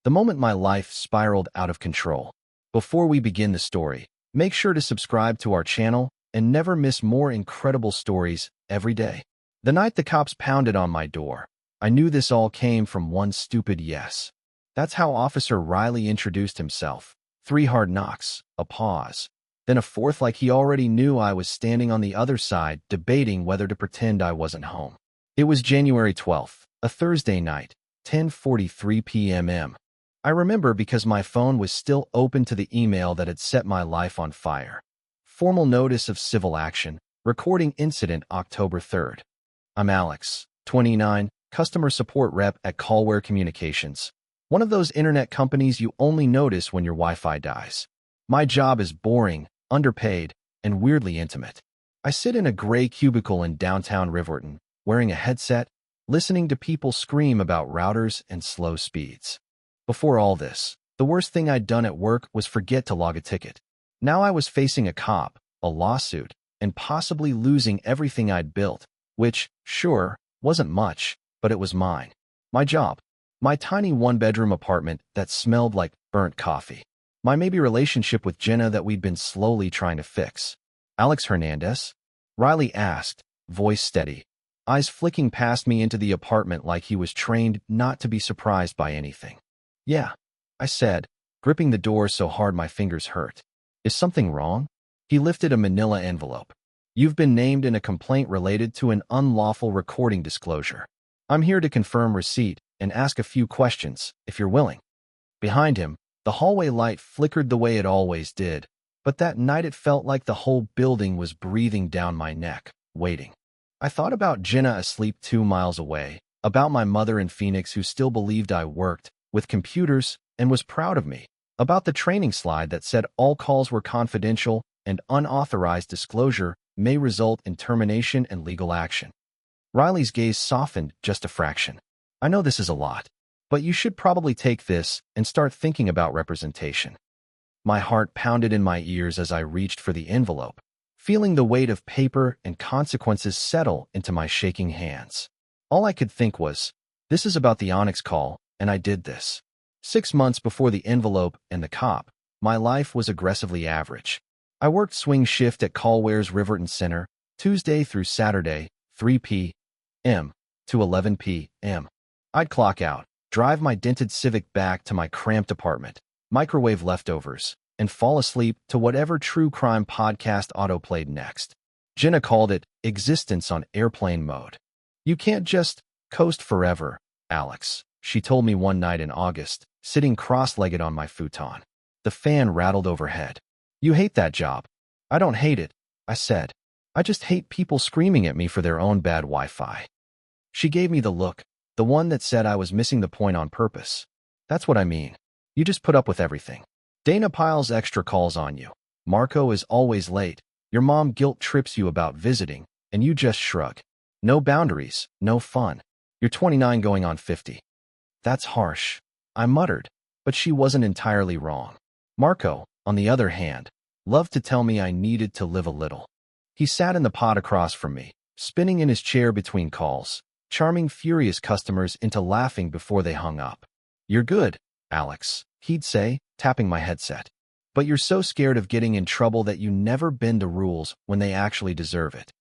the moment my life spiraled out of control. Before we begin the story, make sure to subscribe to our channel and never miss more incredible stories every day. The night the cops pounded on my door, I knew this all came from one stupid yes. That's how Officer Riley introduced himself. 3 hard knocks, a pause, then a fourth like he already knew I was standing on the other side debating whether to pretend I wasn't home. It was January 12th, a Thursday night, 10:43 p.m. I remember because my phone was still open to the email that had set my life on fire. Formal notice of civil action, recording incident October 3rd. I'm Alex, 29, customer support rep at Coworkers Communications, one of those internet companies you only notice when your Wi-Fi dies. My job is boring, underpaid, and weirdly intimate. I sit in a gray cubicle in downtown Riverton, wearing a headset, listening to people scream about routers and slow speeds. Before all this, the worst thing I'd done at work was forget to log a ticket. Now I was facing a cop, a lawsuit, and possibly losing everything I'd built, which, sure, wasn't much, but it was mine. My job. My tiny one-bedroom apartment that smelled like burnt coffee. My maybe relationship with Jenna that we'd been slowly trying to fix. Alex Hernandez? Riley asked, voice steady, eyes flicking past me into the apartment like he was trained not to be surprised by anything. Yeah, I said, gripping the door so hard my fingers hurt. Is something wrong? He lifted a manila envelope. You've been named in a complaint related to an unlawful recording disclosure. I'm here to confirm receipt and ask a few questions, if you're willing. Behind him, the hallway light flickered the way it always did, but that night it felt like the whole building was breathing down my neck, waiting. I thought about Jenna asleep 2 miles away, about my mother in Phoenix who still believed I worked with computers and was proud of me, about the training slide that said all calls were confidential and unauthorized disclosure may result in termination and legal action. Riley's gaze softened just a fraction. I know this is a lot, but you should probably take this and start thinking about representation. My heart pounded in my ears as I reached for the envelope, feeling the weight of paper and consequences settle into my shaking hands. All I could think was, this is about the Onyx call, and I did this. 6 months before the envelope and the cop, my life was aggressively average. I worked swing shift at Coworkers Riverton Center, Tuesday through Saturday, 3 p.m. to 11 p.m. I'd clock out, drive my dented Civic back to my cramped apartment, microwave leftovers, and fall asleep to whatever true crime podcast auto-played next. Jenna called it existence on airplane mode. You can't just coast forever, Alex, she told me one night in August, sitting cross-legged on my futon. The fan rattled overhead. You hate that job. I don't hate it, I said. I just hate people screaming at me for their own bad Wi-Fi. She gave me the look, the one that said I was missing the point on purpose. That's what I mean. You just put up with everything. Dana piles extra calls on you. Marco is always late. Your mom guilt trips you about visiting, and you just shrug. No boundaries, no fun. You're 29 going on 50. That's harsh, I muttered, but she wasn't entirely wrong. Marco, on the other hand, loved to tell me I needed to live a little. He sat in the pod across from me, spinning in his chair between calls, charming furious customers into laughing before they hung up. You're good, Alex, he'd say, tapping my headset. But you're so scared of getting in trouble that you never bend the rules when they actually deserve it.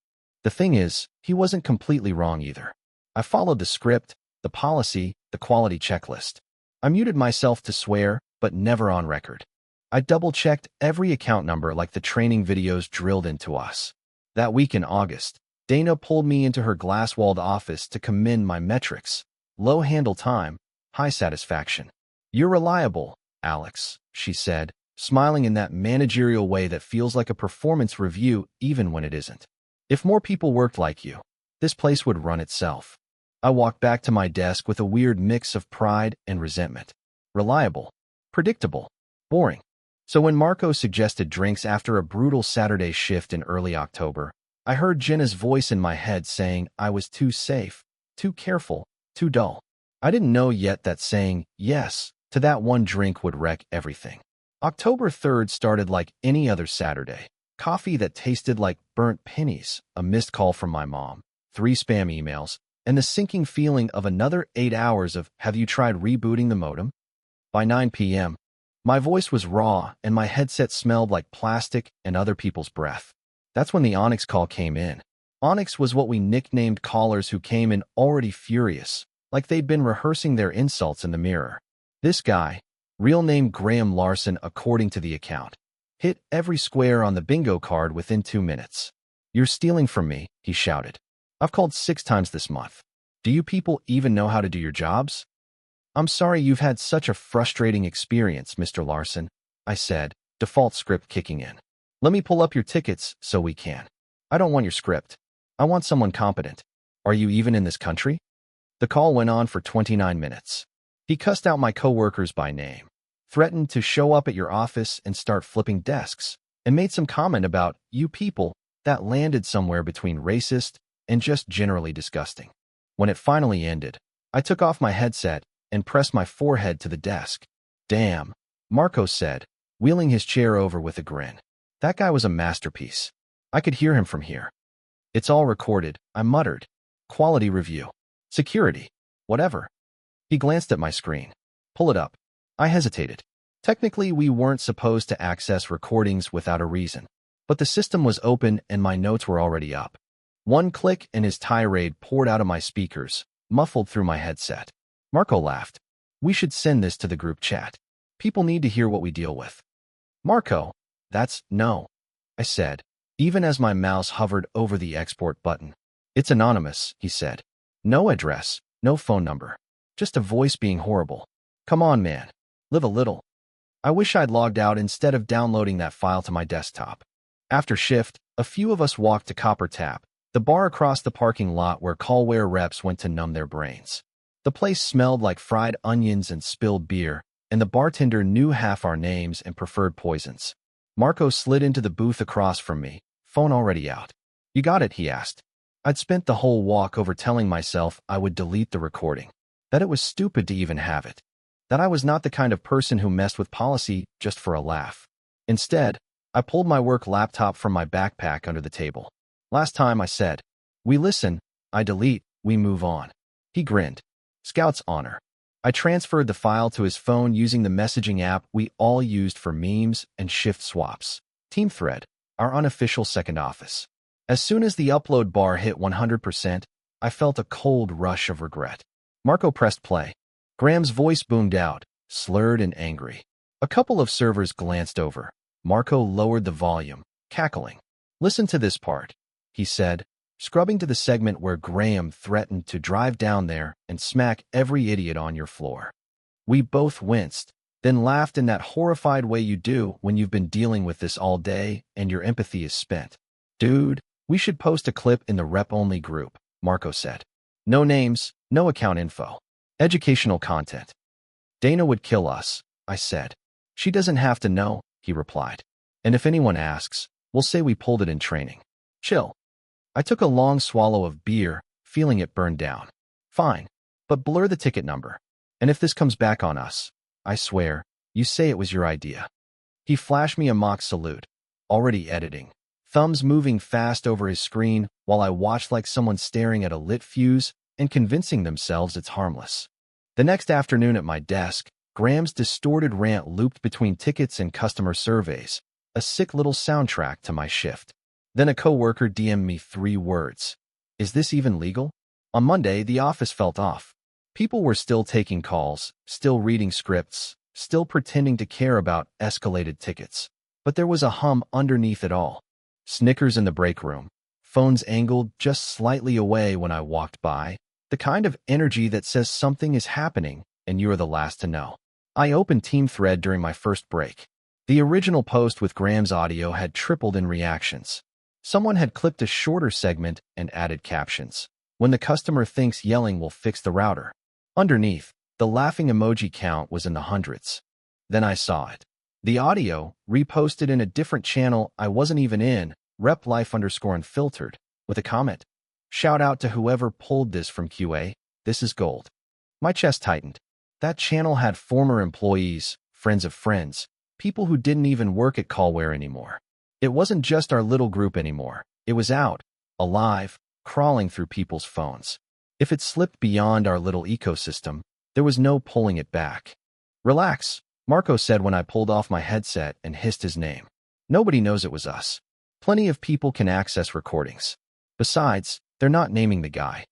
The thing is, he wasn't completely wrong either. I followed the script, the policy, the quality checklist. I muted myself to swear, but never on record. I double-checked every account number like the training videos drilled into us. That week in August, Dana pulled me into her glass-walled office to commend my metrics. Low handle time, high satisfaction. You're reliable, Alex, she said, smiling in that managerial way that feels like a performance review even when it isn't. If more people worked like you, this place would run itself. I walked back to my desk with a weird mix of pride and resentment. Reliable, predictable, boring. So when Marco suggested drinks after a brutal Saturday shift in early October, I heard Jenna's voice in my head saying I was too safe, too careful, too dull. I didn't know yet that saying yes to that one drink would wreck everything. October 3rd started like any other Saturday. Coffee that tasted like burnt pennies, a missed call from my mom, 3 spam emails, and the sinking feeling of another 8 hours of "have you tried rebooting the modem?" By 9 p.m., my voice was raw and my headset smelled like plastic and other people's breath. That's when the Onyx call came in. Onyx was what we nicknamed callers who came in already furious, like they'd been rehearsing their insults in the mirror. This guy, real name Graham Larson according to the account, hit every square on the bingo card within 2 minutes. "You're stealing from me," he shouted. "I've called 6 times this month. Do you people even know how to do your jobs?" "I'm sorry you've had such a frustrating experience, Mr. Larson," I said, default script kicking in. "Let me pull up your tickets so we can." "I don't want your script. I want someone competent. Are you even in this country?" The call went on for 29 minutes. He cussed out my coworkers by name, threatened to show up at your office and start flipping desks, and made some comment about "you people" that landed somewhere between racist and just generally disgusting. When it finally ended, I took off my headset and pressed my forehead to the desk. "Damn," Marco said, wheeling his chair over with a grin. "That guy was a masterpiece. I could hear him from here." "It's all recorded," I muttered. "Quality review. Security. Whatever." He glanced at my screen. "Pull it up." I hesitated. Technically, we weren't supposed to access recordings without a reason, but the system was open and my notes were already up. One click and his tirade poured out of my speakers, muffled through my headset. Marco laughed. "We should send this to the group chat. People need to hear what we deal with." "Marco, no," I said, even as my mouse hovered over the export button. "It's anonymous," he said. "No address, no phone number. Just a voice being horrible. Come on, man. Live a little." I wish I'd logged out instead of downloading that file to my desktop. After shift, a few of us walked to Copper Tap, the bar across the parking lot where callware reps went to numb their brains. The place smelled like fried onions and spilled beer, and the bartender knew half our names and preferred poisons. Marco slid into the booth across from me, phone already out. "You got it?" he asked. I'd spent the whole walk over telling myself I would delete the recording, that it was stupid to even have it, that I was not the kind of person who messed with policy just for a laugh. Instead, I pulled my work laptop from my backpack under the table. "Last time," I said. "We listen, I delete, we move on." He grinned. "Scout's honor." I transferred the file to his phone using the messaging app we all used for memes and shift swaps. TeamThread, our unofficial second office. As soon as the upload bar hit 100%, I felt a cold rush of regret. Marco pressed play. Graham's voice boomed out, slurred and angry. A couple of servers glanced over. Marco lowered the volume, cackling. "Listen to this part," he said, scrubbing to the segment where Graham threatened to drive down there and smack every idiot on your floor. We both winced, then laughed in that horrified way you do when you've been dealing with this all day and your empathy is spent. "Dude, we should post a clip in the rep-only group," Marco said. "No names, no account info. Educational content." "Dana would kill us," I said. "She doesn't have to know," he replied. "And if anyone asks, we'll say we pulled it in training. Chill." I took a long swallow of beer, feeling it burn down. "Fine, but blur the ticket number. And if this comes back on us, I swear, you say it was your idea." He flashed me a mock salute, already editing, thumbs moving fast over his screen while I watched like someone staring at a lit fuse and convincing themselves it's harmless. The next afternoon at my desk, Graham's distorted rant looped between tickets and customer surveys, a sick little soundtrack to my shift. Then a coworker DM'd me 3 words. "Is this even legal?" On Monday, the office felt off. People were still taking calls, still reading scripts, still pretending to care about escalated tickets. But there was a hum underneath it all. Snickers in the break room, phones angled just slightly away when I walked by, the kind of energy that says something is happening and you are the last to know. I opened TeamThread during my first break. The original post with Graham's audio had tripled in reactions. Someone had clipped a shorter segment and added captions. "When the customer thinks yelling will fix the router." Underneath, the laughing emoji count was in the hundreds. Then I saw it. The audio, reposted in a different channel I wasn't even in, rep_life_unfiltered, with a comment. "Shout out to whoever pulled this from QA. This is gold." My chest tightened. That channel had former employees, friends of friends, people who didn't even work at Callware anymore. It wasn't just our little group anymore. It was out, alive, crawling through people's phones. If it slipped beyond our little ecosystem, there was no pulling it back. Relax, Marco said when I pulled off my headset and hissed his name. Nobody knows it was us. Plenty of people can access recordings. Besides, they're not naming the guy.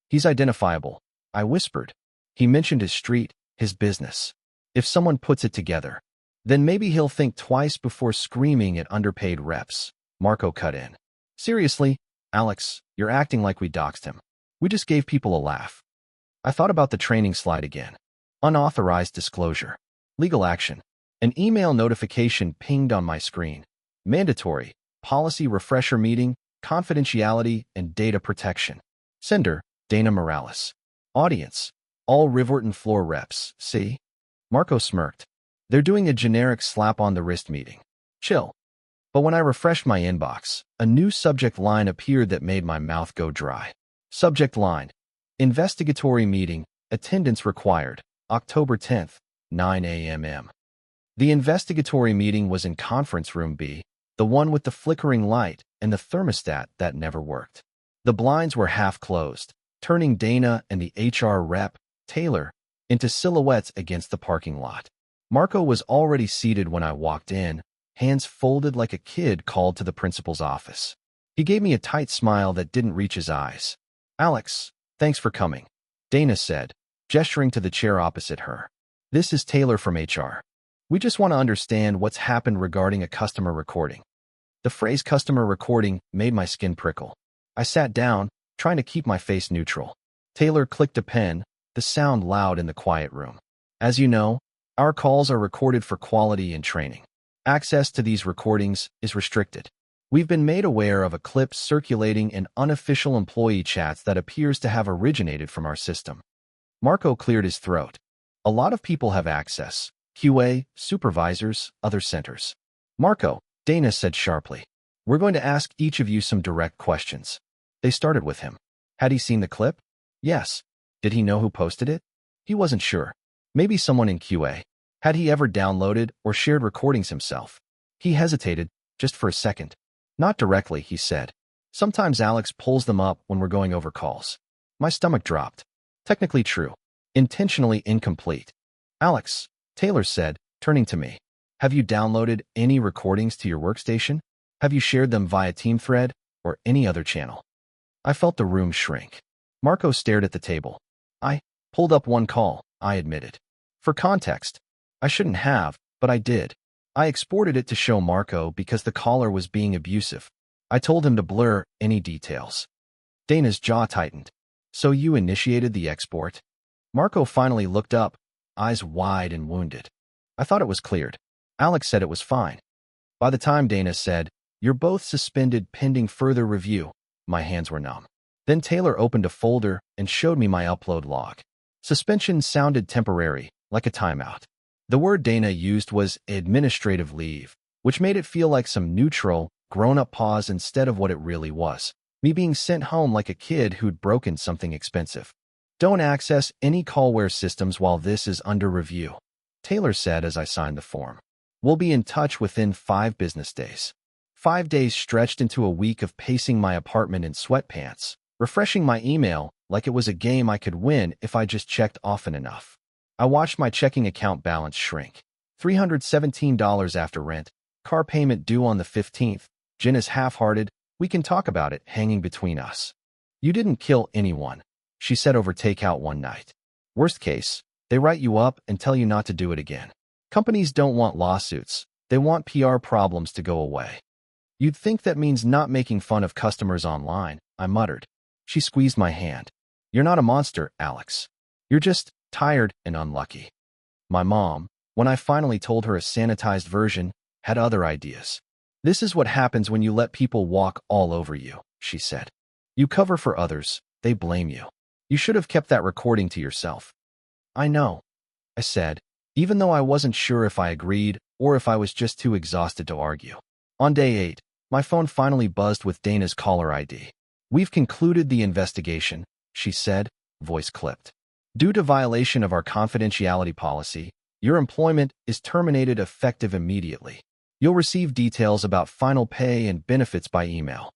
He's identifiable, I whispered. He mentioned his street, his business. If someone puts it together, then maybe he'll think twice before screaming at underpaid reps. Marco cut in. Seriously, Alex, you're acting like we doxed him. We just gave people a laugh. I thought about the training slide again. Unauthorized disclosure. Legal action. An email notification pinged on my screen. Mandatory. Policy refresher meeting, confidentiality, and data protection. Sender, Dana Morales. Audience, all Riverton floor reps, see? Marco smirked. They're doing a generic slap-on-the-wrist meeting. Chill. But when I refreshed my inbox, a new subject line appeared that made my mouth go dry. Subject line. Investigatory meeting, attendance required, October 10th, 9 a.m. The investigatory meeting was in conference room B, the one with the flickering light and the thermostat that never worked. The blinds were half closed, turning Dana and the HR rep, Taylor, into silhouettes against the parking lot. Marco was already seated when I walked in, hands folded like a kid called to the principal's office. He gave me a tight smile that didn't reach his eyes. Alex, thanks for coming, Dana said, gesturing to the chair opposite her. This is Taylor from HR. We just want to understand what's happened regarding a customer recording. The phrase customer recording made my skin prickle. I sat down, trying to keep my face neutral. Taylor clicked a pen, the sound loud in the quiet room. As you know, our calls are recorded for quality and training. Access to these recordings is restricted. We've been made aware of a clip circulating in unofficial employee chats that appears to have originated from our system. Marco cleared his throat. A lot of people have access. QA, supervisors, other centers. Marco, Dana said sharply. We're going to ask each of you some direct questions. They started with him. Had he seen the clip? Yes. Did he know who posted it? He wasn't sure. Maybe someone in QA. Had he ever downloaded or shared recordings himself? He hesitated, just for a second. Not directly, he said. Sometimes Alex pulls them up when we're going over calls. My stomach dropped. Technically true. Intentionally incomplete. Alex, Taylor said, turning to me. Have you downloaded any recordings to your workstation? Have you shared them via Team Thread or any other channel? I felt the room shrink. Marco stared at the table. I pulled up one call, I admitted. For context, I shouldn't have, but I did. I exported it to show Marco because the caller was being abusive. I told him to blur any details. Dana's jaw tightened. So you initiated the export? Marco finally looked up, eyes wide and wounded. I thought it was cleared. Alex said it was fine. By the time Dana said, "You're both suspended pending further review," my hands were numb. Then Taylor opened a folder and showed me my upload log. Suspension sounded temporary, like a timeout. The word Dana used was administrative leave, which made it feel like some neutral, grown-up pause instead of what it really was. Me being sent home like a kid who'd broken something expensive. Don't access any callware systems while this is under review, Taylor said as I signed the form. We'll be in touch within 5 business days. 5 days stretched into a week of pacing my apartment in sweatpants, refreshing my email like it was a game I could win if I just checked often enough. I watched my checking account balance shrink. $317 after rent, car payment due on the 15th, Jen is half-hearted, we can talk about it hanging between us. You didn't kill anyone, she said over takeout one night. Worst case, they write you up and tell you not to do it again. Companies don't want lawsuits, they want PR problems to go away. You'd think that means not making fun of customers online, I muttered. She squeezed my hand. You're not a monster, Alex. You're just tired and unlucky. My mom, when I finally told her a sanitized version, had other ideas. This is what happens when you let people walk all over you, she said. You cover for others, they blame you. You should have kept that recording to yourself. I know, I said, even though I wasn't sure if I agreed or if I was just too exhausted to argue. On day 8, my phone finally buzzed with Dana's caller ID. We've concluded the investigation, she said, voice clipped. Due to violation of our confidentiality policy, your employment is terminated effective immediately. You'll receive details about final pay and benefits by email.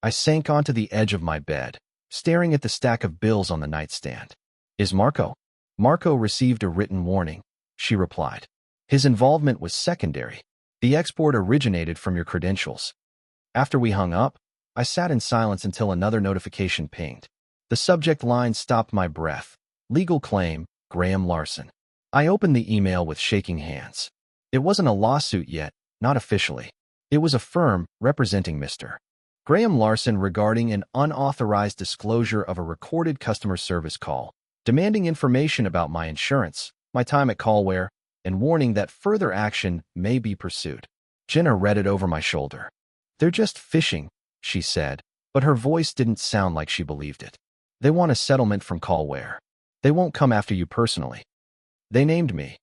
I sank onto the edge of my bed, staring at the stack of bills on the nightstand. Is Marco? Marco received a written warning, she replied. His involvement was secondary. The export originated from your credentials. After we hung up, I sat in silence until another notification pinged. The subject line stopped my breath. Legal claim, Graham Larson. I opened the email with shaking hands. It wasn't a lawsuit yet, not officially. It was a firm representing Mr. Graham Larson regarding an unauthorized disclosure of a recorded customer service call, demanding information about my insurance, my time at Callware, and warning that further action may be pursued. Jenna read it over my shoulder. They're just fishing, she said, but her voice didn't sound like she believed it. They want a settlement from Callware. They won't come after you personally. They named me,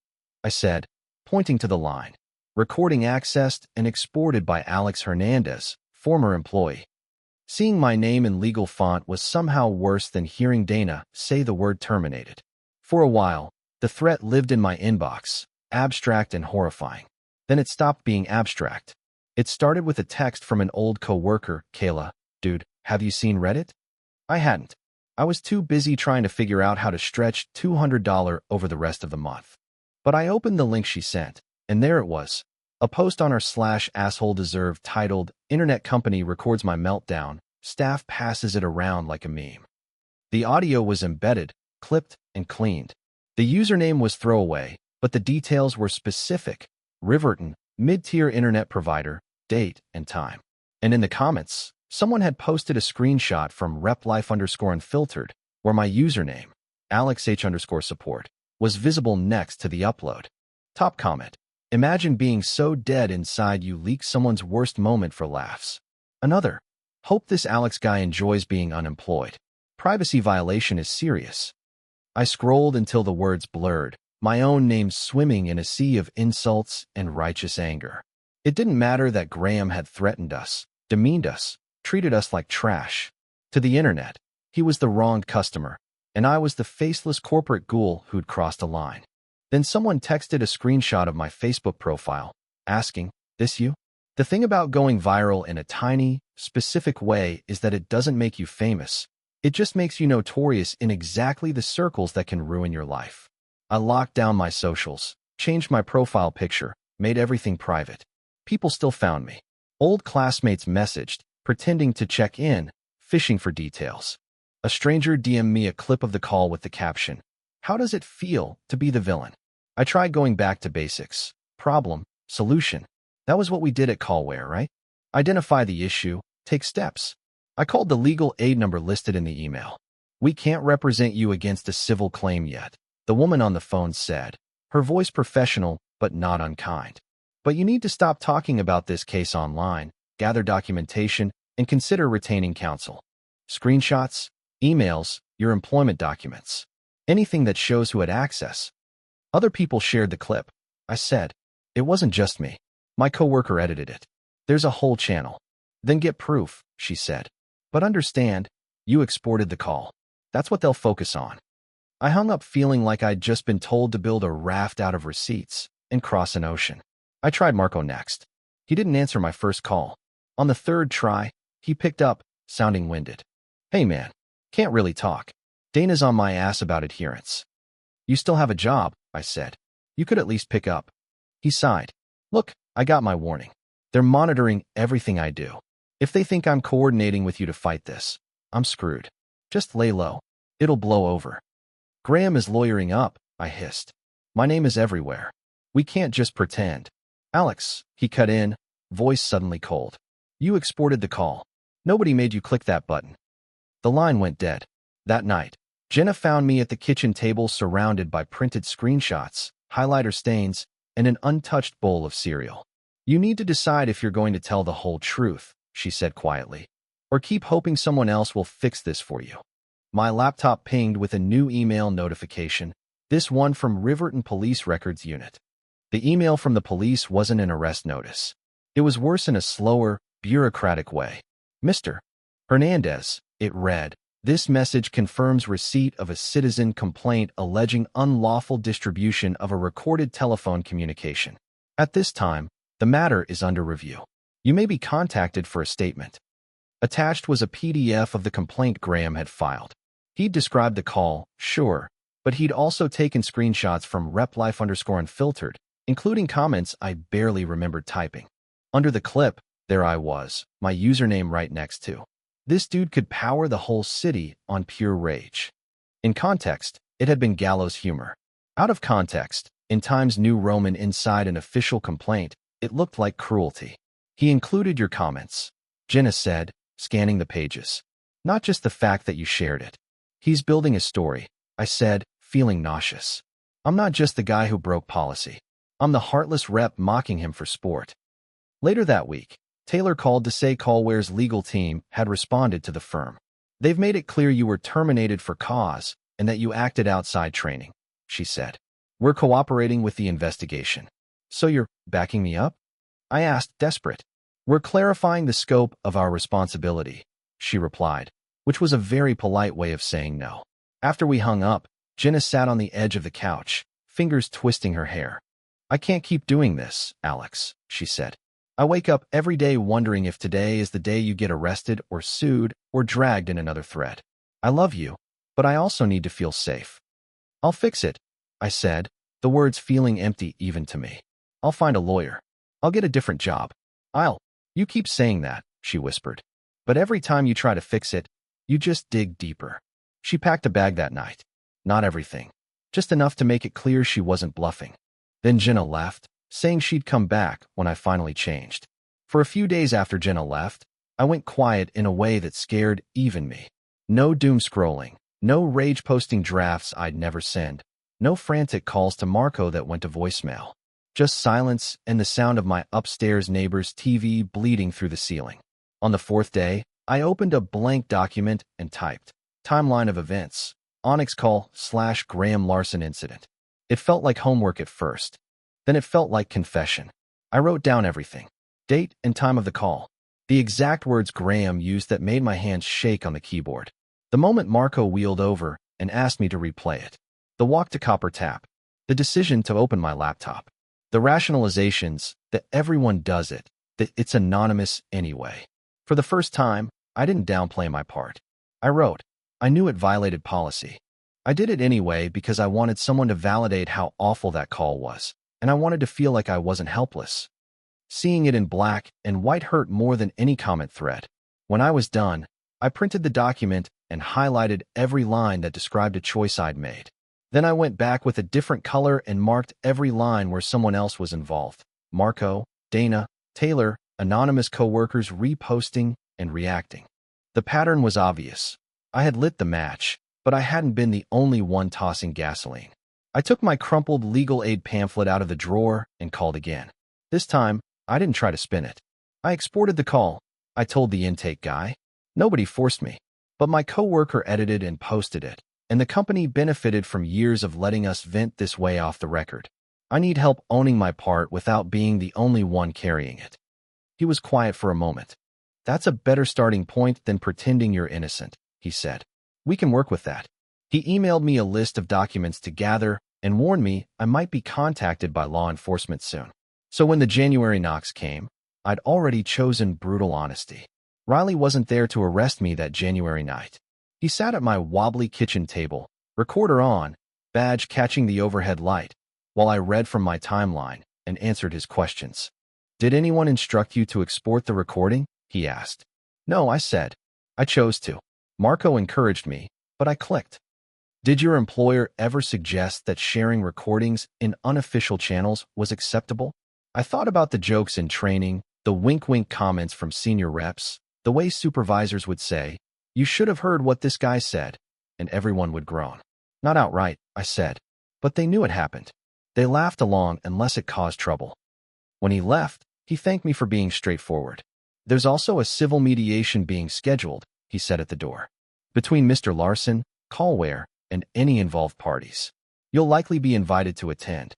I said, pointing to the line. Recording accessed and exported by Alex Hernandez, former employee. Seeing my name in legal font was somehow worse than hearing Dana say the word terminated. For a while, the threat lived in my inbox, abstract and horrifying. Then it stopped being abstract. It started with a text from an old coworker, Kayla. Dude, have you seen Reddit? I hadn't. I was too busy trying to figure out how to stretch $200 over the rest of the month. But I opened the link she sent, and there it was. A post on our /asshole titled, Internet Company Records My Meltdown, Staff Passes It Around Like a Meme. The audio was embedded, clipped, and cleaned. The username was throwaway, but the details were specific. Riverton, mid-tier internet provider, date and time. And in the comments, someone had posted a screenshot from replife_unfiltered, where my username, AlexH_support, was visible next to the upload. Top comment. Imagine being so dead inside you leak someone's worst moment for laughs. Another. Hope this Alex guy enjoys being unemployed. Privacy violation is serious. I scrolled until the words blurred, my own name swimming in a sea of insults and righteous anger. It didn't matter that Graham had threatened us, demeaned us, treated us like trash. To the internet, he was the wronged customer, and I was the faceless corporate ghoul who'd crossed a line. Then someone texted a screenshot of my Facebook profile, asking, "This you?" The thing about going viral in a tiny, specific way is that it doesn't make you famous. It just makes you notorious in exactly the circles that can ruin your life. I locked down my socials, changed my profile picture, made everything private. People still found me. Old classmates messaged, pretending to check in, fishing for details. A stranger DM'd me a clip of the call with the caption, "How does it feel to be the villain?" I tried going back to basics. Problem, solution. That was what we did at Callware, right? Identify the issue, take steps. I called the legal aid number listed in the email. "We can't represent you against a civil claim yet," the woman on the phone said, her voice professional but not unkind. "But you need to stop talking about this case online, gather documentation, and consider retaining counsel. Screenshots, emails, your employment documents. Anything that shows who had access." Other people shared the clip. I said, "It wasn't just me. My coworker edited it. There's a whole channel." "Then get proof," she said. "But understand, you exported the call. That's what they'll focus on." I hung up feeling like I'd just been told to build a raft out of receipts and cross an ocean. I tried Marco next. He didn't answer my first call. On the third try, he picked up, sounding winded. "Hey man, can't really talk. Dana's on my ass about adherence." "You still have a job," I said. "You could at least pick up." He sighed. "Look, I got my warning. They're monitoring everything I do. If they think I'm coordinating with you to fight this, I'm screwed. Just lay low. It'll blow over." "Graham is lawyering up," I hissed. "My name is everywhere. We can't just pretend." "Alex," he cut in, voice suddenly cold. "You exported the call. Nobody made you click that button." The line went dead. That night, Jenna found me at the kitchen table surrounded by printed screenshots, highlighter stains, and an untouched bowl of cereal. "You need to decide if you're going to tell the whole truth," she said quietly, "or keep hoping someone else will fix this for you." My laptop pinged with a new email notification, this one from Riverton Police Records Unit. The email from the police wasn't an arrest notice. It was worse in a slower, bureaucratic way. "Mr. Hernandez," it read, "this message confirms receipt of a citizen complaint alleging unlawful distribution of a recorded telephone communication. At this time, the matter is under review. You may be contacted for a statement." Attached was a PDF of the complaint Graham had filed. He'd described the call, sure, but he'd also taken screenshots from replife_unfiltered, including comments I barely remembered typing. Under the clip, there I was, my username right next to. This dude could power the whole city on pure rage. In context, it had been gallows humor. Out of context, in Times New Roman inside an official complaint, it looked like cruelty. He included your comments, Jenna said, scanning the pages. Not just the fact that you shared it. He's building a story, I said, feeling nauseous. I'm not just the guy who broke policy. I'm the heartless rep mocking him for sport. Later that week, Taylor called to say Callware's legal team had responded to the firm. They've made it clear you were terminated for cause and that you acted outside training, she said. We're cooperating with the investigation. So you're backing me up? I asked, desperate. We're clarifying the scope of our responsibility, she replied, which was a very polite way of saying no. After we hung up, Jenna sat on the edge of the couch, fingers twisting her hair. I can't keep doing this, Alex, she said. I wake up every day wondering if today is the day you get arrested or sued or dragged in another thread. I love you, but I also need to feel safe. I'll fix it, I said, the words feeling empty even to me. I'll find a lawyer. I'll get a different job. You keep saying that, she whispered. But every time you try to fix it, you just dig deeper. She packed a bag that night. Not everything. Just enough to make it clear she wasn't bluffing. Then Jenna left, saying she'd come back when I finally changed. For a few days after Jenna left, I went quiet in a way that scared even me. No doom scrolling, no rage posting drafts I'd never send, no frantic calls to Marco that went to voicemail. Just silence and the sound of my upstairs neighbor's TV bleeding through the ceiling. On the fourth day, I opened a blank document and typed, timeline of events, Onyx call / Graham Larson incident. It felt like homework at first. Then it felt like confession. I wrote down everything. Date and time of the call. The exact words Graham used that made my hands shake on the keyboard. The moment Marco wheeled over and asked me to replay it. The walk to copper tap. The decision to open my laptop. The rationalizations that everyone does it, that it's anonymous anyway. For the first time, I didn't downplay my part. I wrote, I knew it violated policy. I did it anyway because I wanted someone to validate how awful that call was, and I wanted to feel like I wasn't helpless. Seeing it in black and white hurt more than any comment thread. When I was done, I printed the document and highlighted every line that described a choice I'd made. Then I went back with a different color and marked every line where someone else was involved. Marco, Dana, Taylor, anonymous coworkers reposting and reacting. The pattern was obvious. I had lit the match, but I hadn't been the only one tossing gasoline. I took my crumpled legal aid pamphlet out of the drawer and called again. This time, I didn't try to spin it. I exported the call. I told the intake guy. Nobody forced me, but my coworker edited and posted it, and the company benefited from years of letting us vent this way off the record. I need help owning my part without being the only one carrying it. He was quiet for a moment. That's a better starting point than pretending you're innocent, he said. We can work with that. He emailed me a list of documents to gather and warned me I might be contacted by law enforcement soon. So when the January knocks came, I'd already chosen brutal honesty. Riley wasn't there to arrest me that January night. He sat at my wobbly kitchen table, recorder on, badge catching the overhead light, while I read from my timeline and answered his questions. Did anyone instruct you to export the recording? He asked. No, I said. I chose to. Marco encouraged me, but I clicked. Did your employer ever suggest that sharing recordings in unofficial channels was acceptable? I thought about the jokes in training, the wink-wink comments from senior reps, the way supervisors would say, you should have heard what this guy said, and everyone would groan. Not outright, I said, but they knew it happened. They laughed along unless it caused trouble. When he left, he thanked me for being straightforward. There's also a civil mediation being scheduled, he said at the door, between Mr. Larson, Callware, and any involved parties. You'll likely be invited to attend.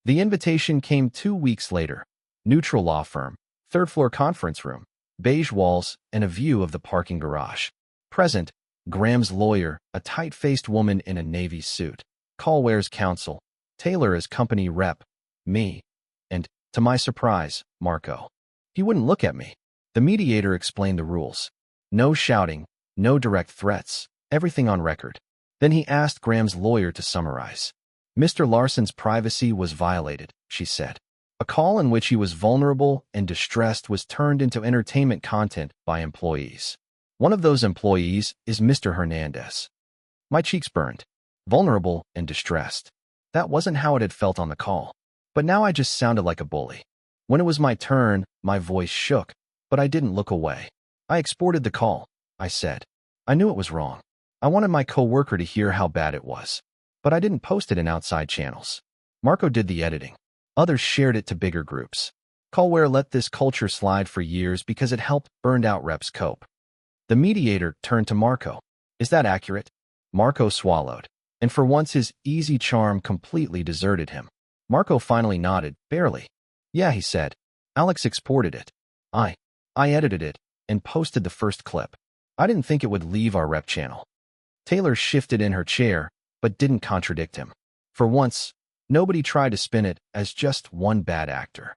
The invitation came 2 weeks later. Neutral law firm, third-floor conference room, beige walls, and a view of the parking garage. Present, Graham's lawyer, a tight-faced woman in a navy suit, Callware's counsel, Taylor as company rep, me, and, to my surprise, Marco. He wouldn't look at me. The mediator explained the rules. No shouting, no direct threats, everything on record. Then he asked Graham's lawyer to summarize. Mr. Larson's privacy was violated, she said. A call in which he was vulnerable and distressed was turned into entertainment content by employees. One of those employees is Mr. Hernandez. My cheeks burned. Vulnerable and distressed. That wasn't how it had felt on the call. But now I just sounded like a bully. When it was my turn, my voice shook, but I didn't look away. I exported the call, I said. I knew it was wrong. I wanted my coworker to hear how bad it was. But I didn't post it in outside channels. Marco did the editing. Others shared it to bigger groups. Callware let this culture slide for years because it helped burned-out reps cope. The mediator turned to Marco. Is that accurate? Marco swallowed, and for once his easy charm completely deserted him. Marco finally nodded, barely. Yeah, he said. Alex exported it. I edited it and posted the first clip. I didn't think it would leave our rep channel. Taylor shifted in her chair, but didn't contradict him. For once, nobody tried to spin it as just one bad actor.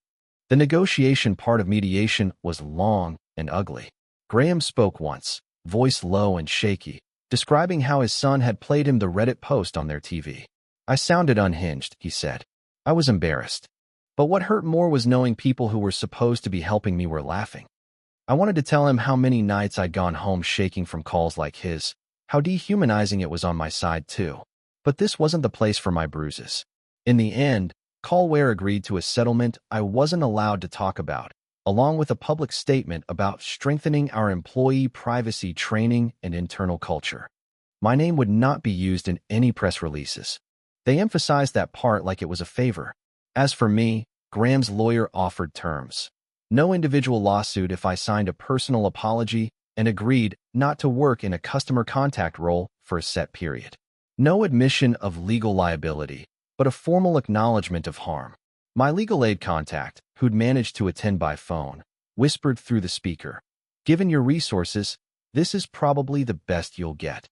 The negotiation part of mediation was long and ugly. Graham spoke once, voice low and shaky, describing how his son had played him the Reddit post on their TV. I sounded unhinged, he said. I was embarrassed. But what hurt more was knowing people who were supposed to be helping me were laughing. I wanted to tell him how many nights I'd gone home shaking from calls like his, how dehumanizing it was on my side too. But this wasn't the place for my bruises. In the end, Callware agreed to a settlement I wasn't allowed to talk about, along with a public statement about strengthening our employee privacy training and internal culture. My name would not be used in any press releases. They emphasized that part like it was a favor. As for me, Graham's lawyer offered terms. No individual lawsuit if I signed a personal apology and agreed not to work in a customer contact role for a set period. No admission of legal liability, but a formal acknowledgement of harm. My legal aid contact, who'd managed to attend by phone, whispered through the speaker, "Given your resources, this is probably the best you'll get."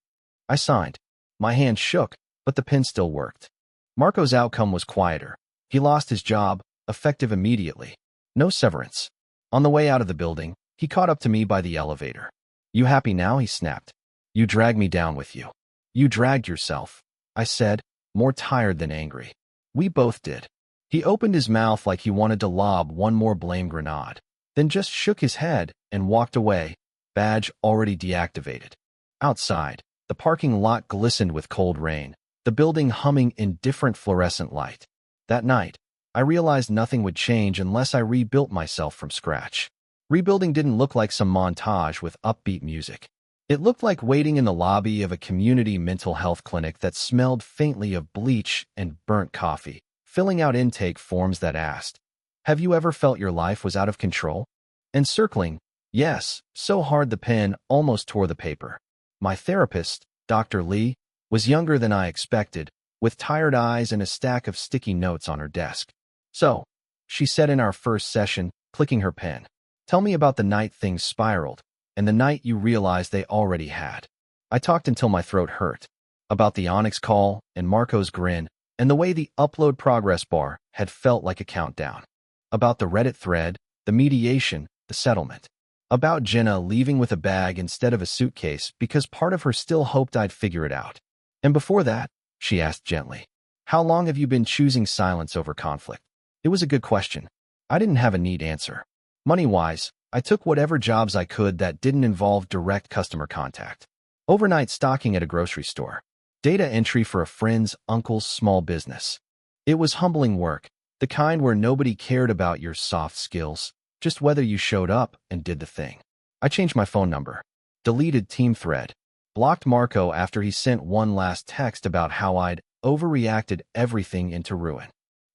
I signed. My hand shook, but the pen still worked. Marco's outcome was quieter. He lost his job, effective immediately. No severance. On the way out of the building, he caught up to me by the elevator. "You happy now?" he snapped. "You dragged me down with you." "You dragged yourself," I said, more tired than angry. We both did. He opened his mouth like he wanted to lob one more blame grenade, then just shook his head and walked away, badge already deactivated. Outside, the parking lot glistened with cold rain, the building humming in different fluorescent light. That night, I realized nothing would change unless I rebuilt myself from scratch. Rebuilding didn't look like some montage with upbeat music. It looked like waiting in the lobby of a community mental health clinic that smelled faintly of bleach and burnt coffee, filling out intake forms that asked, "Have you ever felt your life was out of control?" And circling, "Yes," so hard the pen almost tore the paper. My therapist, Dr. Lee, was younger than I expected, with tired eyes and a stack of sticky notes on her desk. "So," she said in our first session, clicking her pen, "tell me about the night things spiraled, and the night you realized they already had." I talked until my throat hurt, about the Onyx call and Marco's grin, and the way the upload progress bar had felt like a countdown. About the Reddit thread, the mediation, the settlement. About Jenna leaving with a bag instead of a suitcase because part of her still hoped I'd figure it out. "And before that," she asked gently, "how long have you been choosing silence over conflict?" It was a good question. I didn't have a neat answer. Money-wise, I took whatever jobs I could that didn't involve direct customer contact. Overnight stocking at a grocery store. Data entry for a friend's uncle's small business. It was humbling work, the kind where nobody cared about your soft skills, just whether you showed up and did the thing. I changed my phone number. Deleted team thread. Blocked Marco after he sent one last text about how I'd overreacted everything into ruin.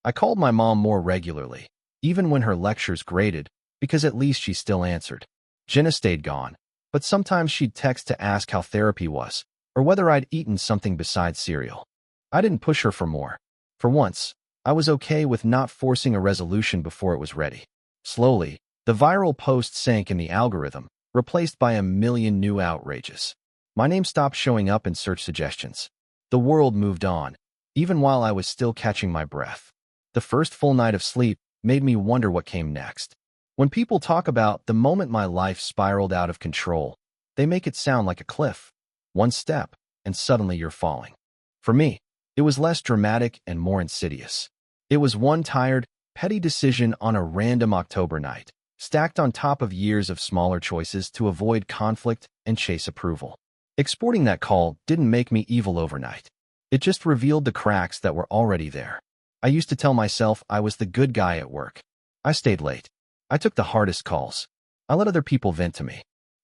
I called my mom more regularly, even when her lectures graded, because at least she still answered. Jenna stayed gone, but sometimes she'd text to ask how therapy was, or whether I'd eaten something besides cereal. I didn't push her for more. For once, I was okay with not forcing a resolution before it was ready. Slowly, the viral post sank in the algorithm, replaced by a million new outrages. My name stopped showing up in search suggestions. The world moved on, even while I was still catching my breath. The first full night of sleep made me wonder what came next. When people talk about the moment my life spiraled out of control, they make it sound like a cliff. One step, and suddenly you're falling. For me, it was less dramatic and more insidious. It was one tired, petty decision on a random October night, stacked on top of years of smaller choices to avoid conflict and chase approval. Exporting that call didn't make me evil overnight. It just revealed the cracks that were already there. I used to tell myself I was the good guy at work. I stayed late. I took the hardest calls. I let other people vent to me.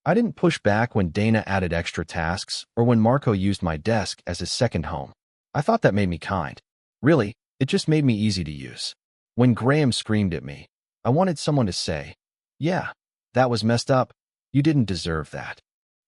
I didn't push back when Dana added extra tasks or when Marco used my desk as his second home. I thought that made me kind. Really, it just made me easy to use. When Graham screamed at me, I wanted someone to say, "Yeah, that was messed up. You didn't deserve that."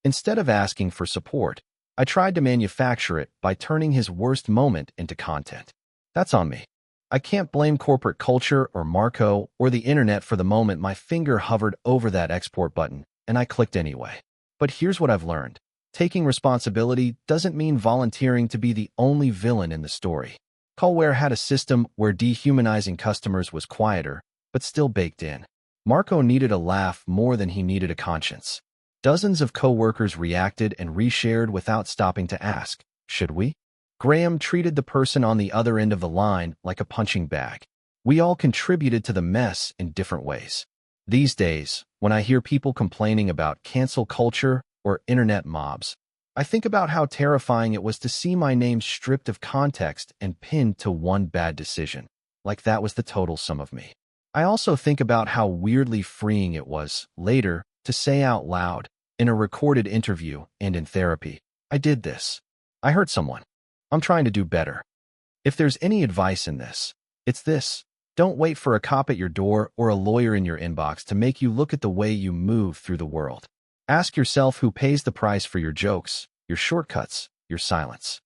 Instead of asking for support, I tried to manufacture it by turning his worst moment into content. That's on me. I can't blame corporate culture or Marco or the internet for the moment my finger hovered over that export button and I clicked anyway. But here's what I've learned. Taking responsibility doesn't mean volunteering to be the only villain in the story. Callware had a system where dehumanizing customers was quieter, but still baked in. Marco needed a laugh more than he needed a conscience. Dozens of coworkers reacted and reshared without stopping to ask, should we? Graham treated the person on the other end of the line like a punching bag. We all contributed to the mess in different ways. These days, when I hear people complaining about cancel culture or internet mobs, I think about how terrifying it was to see my name stripped of context and pinned to one bad decision, like that was the total sum of me. I also think about how weirdly freeing it was, later, to say out loud, in a recorded interview and in therapy, I did this. I hurt someone. I'm trying to do better. If there's any advice in this, it's this. Don't wait for a cop at your door or a lawyer in your inbox to make you look at the way you move through the world. Ask yourself who pays the price for your jokes, your shortcuts, your silence.